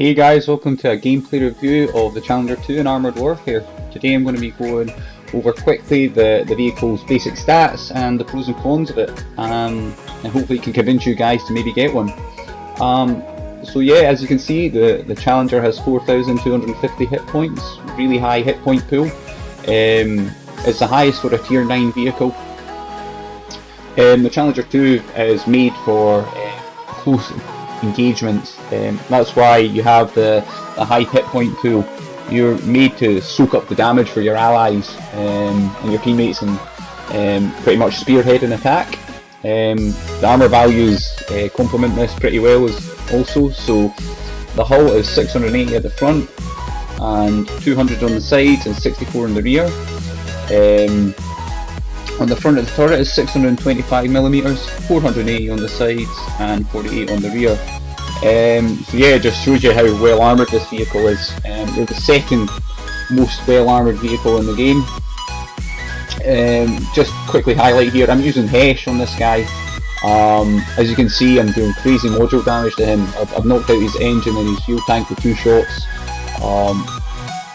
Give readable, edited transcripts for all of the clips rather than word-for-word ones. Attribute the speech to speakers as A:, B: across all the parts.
A: Hey guys, welcome to a gameplay review of the Challenger 2 in Armoured Warfare. Today I'm going to be going over quickly the vehicle's basic stats and the pros and cons of it, and hopefully can convince you guys to maybe get one. So yeah, as you can see, the Challenger has 4,250 hit points, really high hit point pool. It's the highest for a tier 9 vehicle. The Challenger 2 is made for close engagements. That's why you have the high hit point pool. You're made to soak up the damage for your allies and your teammates and pretty much spearhead an attack. The armour values complement this pretty well also. So the hull is 680 at the front and 200 on the sides and 64 in the rear. On the front of the turret is 625mm, 480 on the sides and 48 on the rear. So yeah, it just shows you how well armoured this vehicle is. They're the second most well armoured vehicle in the game. Just quickly highlight here, I'm using Hesh on this guy. As you can see, I'm doing crazy module damage to him. I've knocked out his engine and his fuel tank with 2 shots.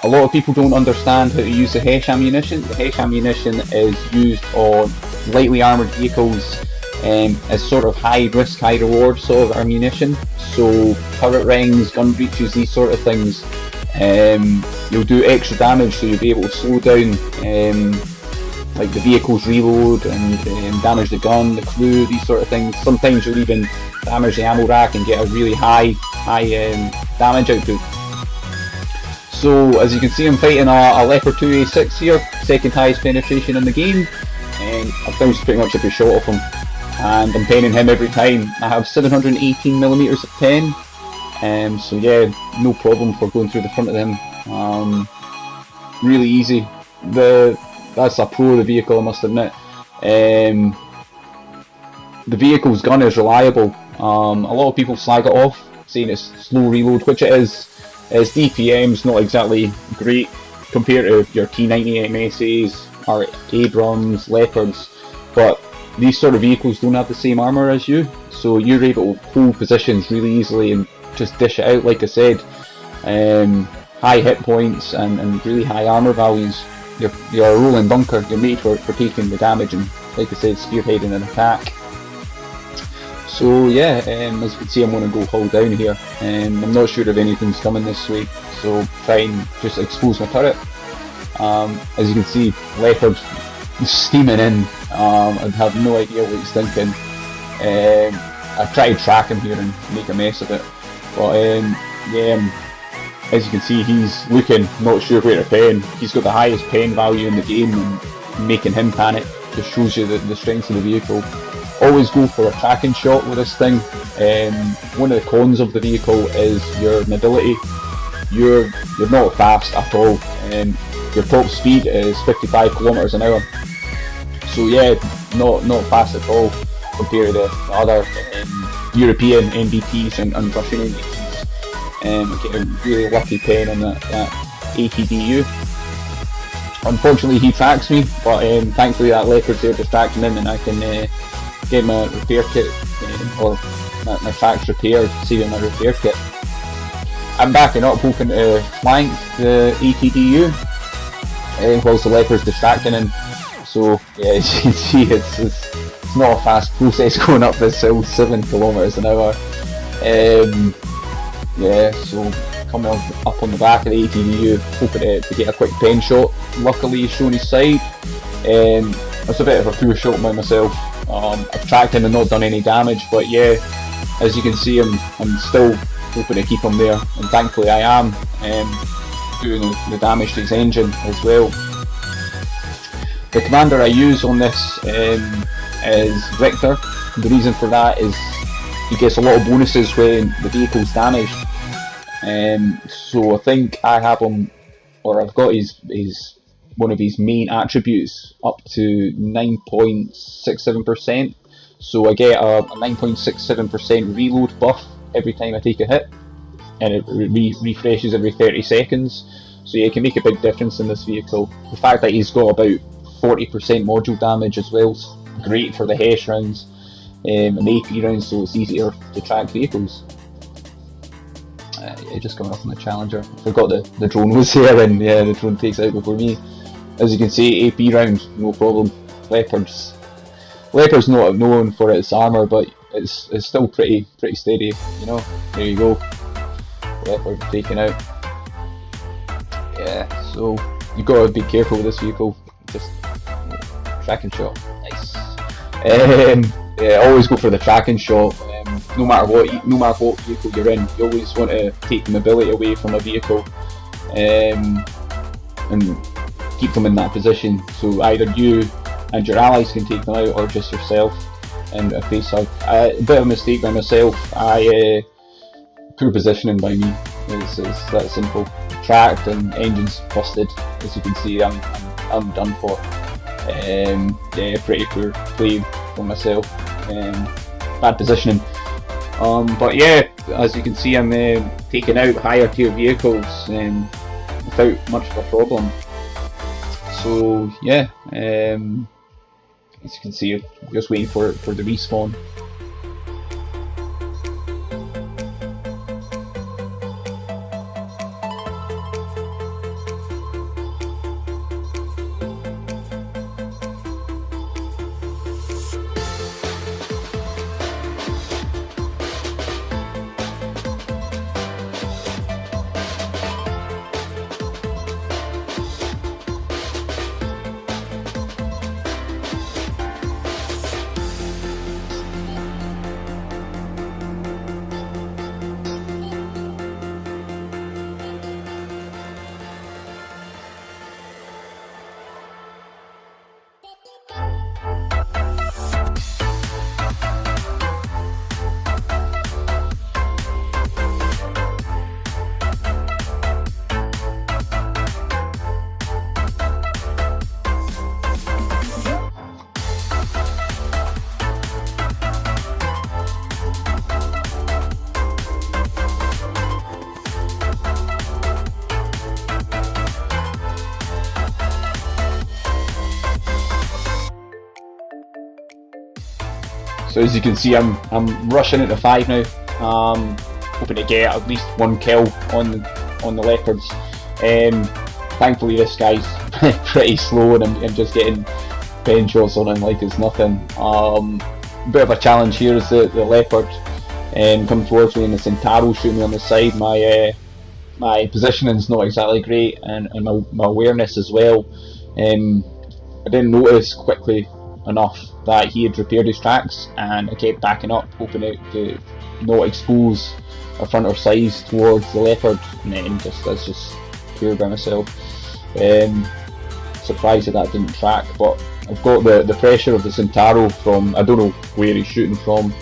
A: A lot of people don't understand how to use the Hesh ammunition. The Hesh ammunition is used on lightly armoured vehicles as sort of high risk, high reward sort of ammunition. So turret rings, gun breaches, these sort of things, you'll do extra damage, so you'll be able to slow down like the vehicle's reload and damage the gun, the crew, these sort of things. Sometimes you'll even damage the ammo rack and get a really high damage output. So as you can see, I'm fighting a Leopard 2A6 here, second highest penetration in the game, and I've bounced pretty much every shot off him, and I'm penning him every time. I have 718mm of pen, so yeah, no problem for going through the front of them. Really easy. That's a pro of the vehicle, I must admit. The vehicle's gun is reliable. A lot of people slag it off, saying it's slow reload, which it is. Its DPM's not exactly great compared to your T90 MSAs or Abrams, Leopards, but these sort of vehicles don't have the same armour as you, so you're able to hold positions really easily and just dish it out, like I said. High hit points and really high armour values. You're a rolling bunker, you're made for taking the damage and, like I said, spearheading an attack. So yeah, as you can see, I'm going to go hull down here. I'm not sure if anything's coming this way, so try and just expose my turret. As you can see, Leopard steaming in. I have no idea what he's thinking. I try to track him here and make a mess of it, but yeah, as you can see, he's looking not sure where to pen. He's got the highest pen value in the game, and making him panic just shows you the strength of the vehicle. Always go for a tracking shot with this thing. One of the cons of the vehicle is your mobility. You're not fast at all. Your top speed is 55 kilometers an hour. So yeah, not fast at all compared to the other European NBTs and Russian NBTs. I get a really lucky pen on that ATDU. Unfortunately, he tracks me, but thankfully that Leopard's there distracting him, and I can get my repair kit or my tracks repaired, saving my repair kit. I'm backing up, hoping to flank the ATDU whilst the Leopard's distracting him. So yeah, as you can see, it's not a fast process going up this hill, 7 kilometers an hour. Yeah, so coming up on the back of the ATDU, hoping to get a quick pen shot. Luckily he's shown his side. It's a bit of a poor shot by myself. I've tracked him and not done any damage, but yeah, as you can see, I'm still hoping to keep him there, and thankfully I am doing the damage to his engine as well. The commander I use on this is Victor. The reason for that is he gets a lot of bonuses when the vehicle's damaged. So I think I have him, or I've got his one of his main attributes up to 9.67%. So I get a 9.67% reload buff every time I take a hit, and it refreshes every 30 seconds. So yeah, it can make a big difference in this vehicle. The fact that he's got about 40% module damage as well is great for the Hesh rounds and AP rounds, so it's easier to track vehicles. just coming up on the Challenger. I forgot the drone was there, and yeah, the drone takes it out before me. As you can see, AP round, no problem. Leopard's not known for its armour, but it's still pretty steady, you know. There you go. Leopard taken out. Yeah, so you've got to be careful with this vehicle. Just tracking shot, nice. Yeah, always go for the tracking shot. No matter what vehicle you're in, you always want to take the mobility away from a vehicle, and keep them in that position. So either you and your allies can take them out, or just yourself and a face hug. A bit of a mistake by myself. Poor positioning by me. It's that simple. Tracked and engines busted. As you can see, I'm done for. Yeah, pretty poor play from myself. Bad positioning. But yeah, as you can see, I'm taking out higher tier vehicles without much of a problem. So yeah, as you can see, I'm just waiting for the respawn. So as you can see, I'm rushing into 5 now, hoping to get at least 1 kill on the Leopards. Thankfully this guy's pretty slow, and I'm just getting pen shots on him like it's nothing. Bit of a challenge here is the Leopard coming towards me, and the Centauro shooting me on the side. My positioning's not exactly great, and my awareness as well. I didn't notice quickly enough that he had repaired his tracks, and I kept backing up, hoping to not expose a front or sides towards the Leopard, and then that's just pure by myself. Surprised that didn't track, but I've got the pressure of the Centauro from, I don't know where he's shooting from,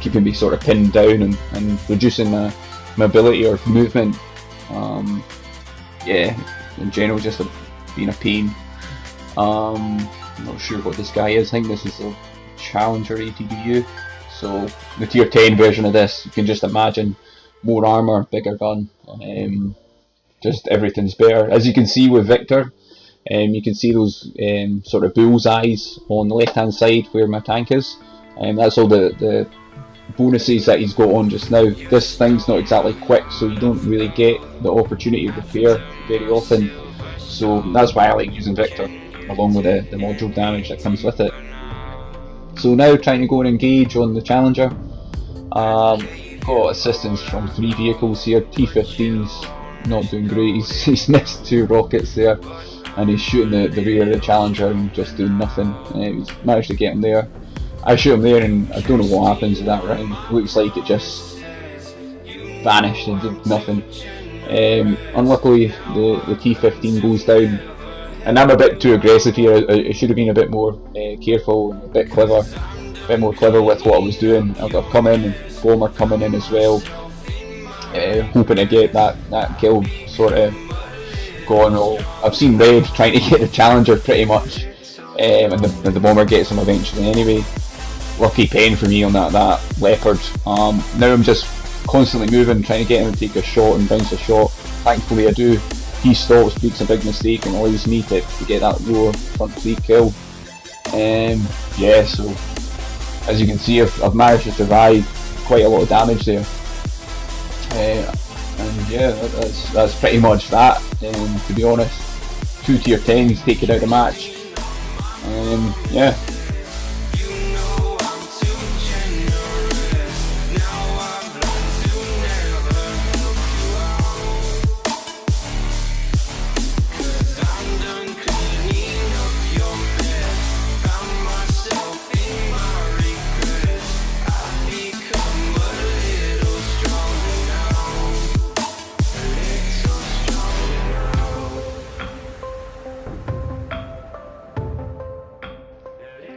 A: keeping me sort of pinned down and reducing my mobility or movement. Yeah, in general, just being a pain. I'm not sure what this guy is. I think this is a Challenger ATBU. So the tier 10 version of this, you can just imagine more armour, bigger gun, just everything's better. As you can see with Victor, you can see those sort of bullseyes on the left hand side where my tank is, and that's all the bonuses that he's got on just now. This thing's not exactly quick, so you don't really get the opportunity to repair very often, so that's why I like using Victor, along with the module damage that comes with it. So now trying to go and engage on the Challenger. Got assistance from 3 vehicles here. T-15's not doing great, he's missed 2 rockets there, and he's shooting the rear of the Challenger and just doing nothing. He's managed to get him there. I shoot him there, and I don't know what happens with that round. Looks like it just vanished and did nothing. Unluckily the T-15 goes down, and I'm a bit too aggressive here. I should have been a bit more careful and a bit more clever with what I was doing. I've come in, and Bomber coming in as well, hoping to get that kill sort of going. I've seen Red trying to get the Challenger pretty much, and the Bomber gets him eventually anyway. Lucky pen for me on that Leopard. Now I'm just constantly moving, trying to get him to take a shot and bounce a shot. Thankfully I do. He stops, makes a big mistake, and allows me to get that lower front 3 kill. Yeah, so as you can see, I've managed to survive quite a lot of damage there. And yeah, that's pretty much that. To be honest, 2 tier 10s take it out of the match. Yeah.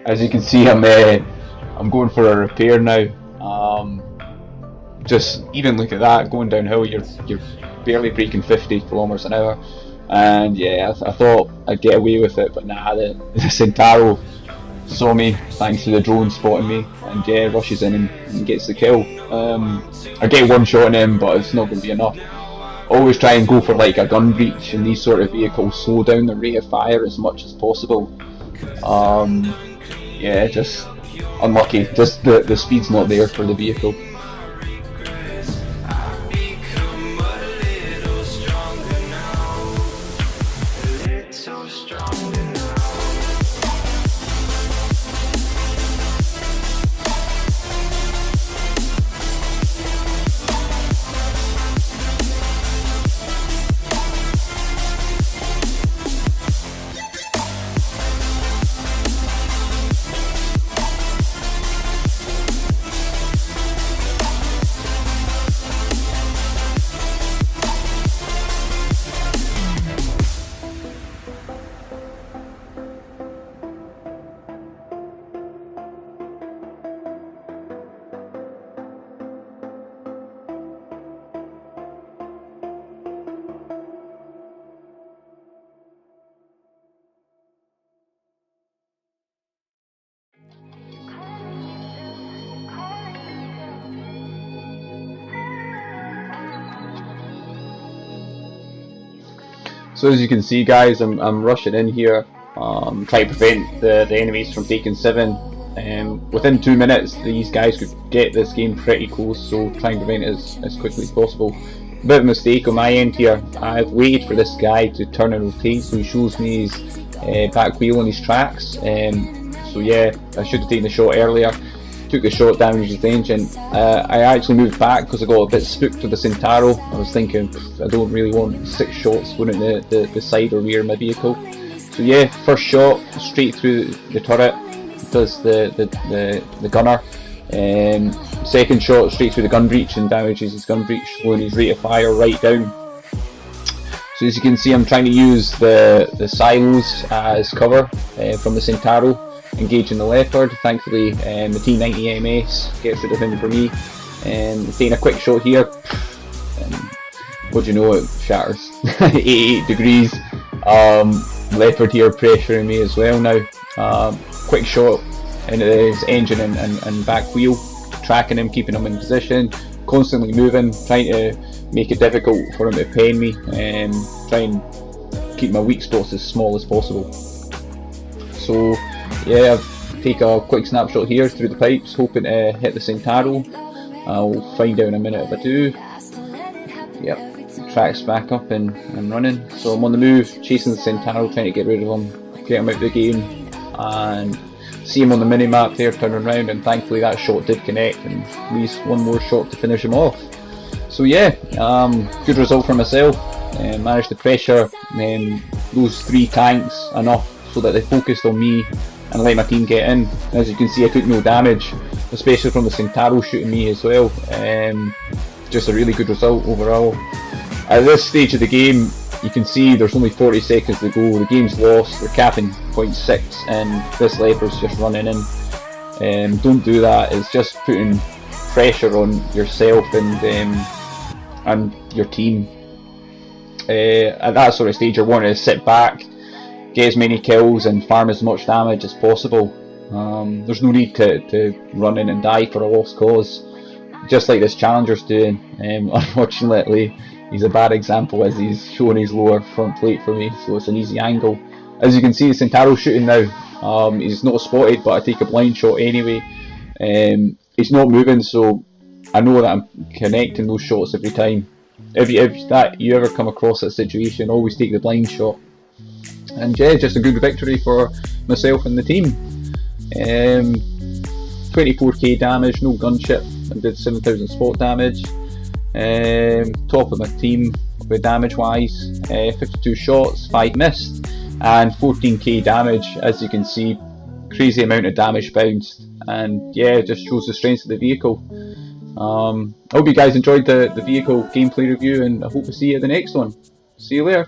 A: As you can see, I'm going for a repair now. Just even look at that, going downhill, you're barely breaking 50 kilometers an hour, and yeah, I thought I'd get away with it, but nah, the Centauro saw me thanks to the drone spotting me, and yeah, rushes in and gets the kill. I get one shot on him, but it's not going to be enough. Always try and go for like a gun breach in these sort of vehicles, slow down the rate of fire as much as possible. Yeah, just unlucky. Just the speed's not there for the vehicle. So as you can see, guys, I'm rushing in here, trying to prevent the enemies from taking 7. Within 2 minutes, these guys could get this game pretty close, so try and prevent it as quickly as possible. A bit of a mistake on my end here. I've waited for this guy to turn and rotate, so he shows me his back wheel on his tracks. So yeah, I should have taken the shot earlier. Took the shot, damaged the engine. I actually moved back because I got a bit spooked with the Centauro. I was thinking, I don't really want 6 shots going at the side or rear of my vehicle. So yeah, first shot straight through the turret, does the gunner. Second shot straight through the gun breech and damages his gun breech, slowing his rate of fire right down. So as you can see, I'm trying to use the silos as cover from the Centauro. Engaging the Leopard. Thankfully the T90 MS gets rid of him for me, and taking a quick shot here, and what do you know, it shatters. 88 degrees. Leopard here pressuring me as well now. Quick shot into his engine and back wheel, tracking him, keeping him in position, constantly moving, trying to make it difficult for him to pen me, and try and keep my weak spots as small as possible. So yeah, I'll take a quick snapshot here through the pipes, hoping to hit the Centauro. I'll find out in a minute if I do. Yep, tracks back up and running. So I'm on the move, chasing the Centauro, trying to get rid of him, get him out of the game, and see him on the mini-map there turning around, and thankfully that shot did connect, and at least one more shot to finish him off. So yeah, good result for myself. Managed to pressure those 3 tanks enough so that they focused on me and let my team get in. As you can see, I took no damage, especially from the Centauro shooting me as well. Just a really good result overall. At this stage of the game, you can see there's only 40 seconds to go. The game's lost, we're capping 0.6, and this Leopard's just running in. Don't do that, it's just putting pressure on yourself and your team. At that sort of stage, you're wanting to sit back, get as many kills and farm as much damage as possible. There's no need to run in and die for a lost cause, just like this Challenger's doing. Unfortunately, he's a bad example as he's showing his lower front plate for me, so it's an easy angle. As you can see, the Centauro shooting now. He's not spotted, but I take a blind shot anyway. He's not moving, so I know that I'm connecting those shots every time. If you ever come across that situation, always take the blind shot. And yeah, just a good victory for myself and the team. 24k damage, no gunship, and did 7,000 spot damage. Top of my team with damage wise, 52 shots, 5 missed, and 14k damage. As you can see, crazy amount of damage bounced, and yeah, it just shows the strength of the vehicle. I hope you guys enjoyed the vehicle gameplay review, and I hope to see you at the next one. See you later.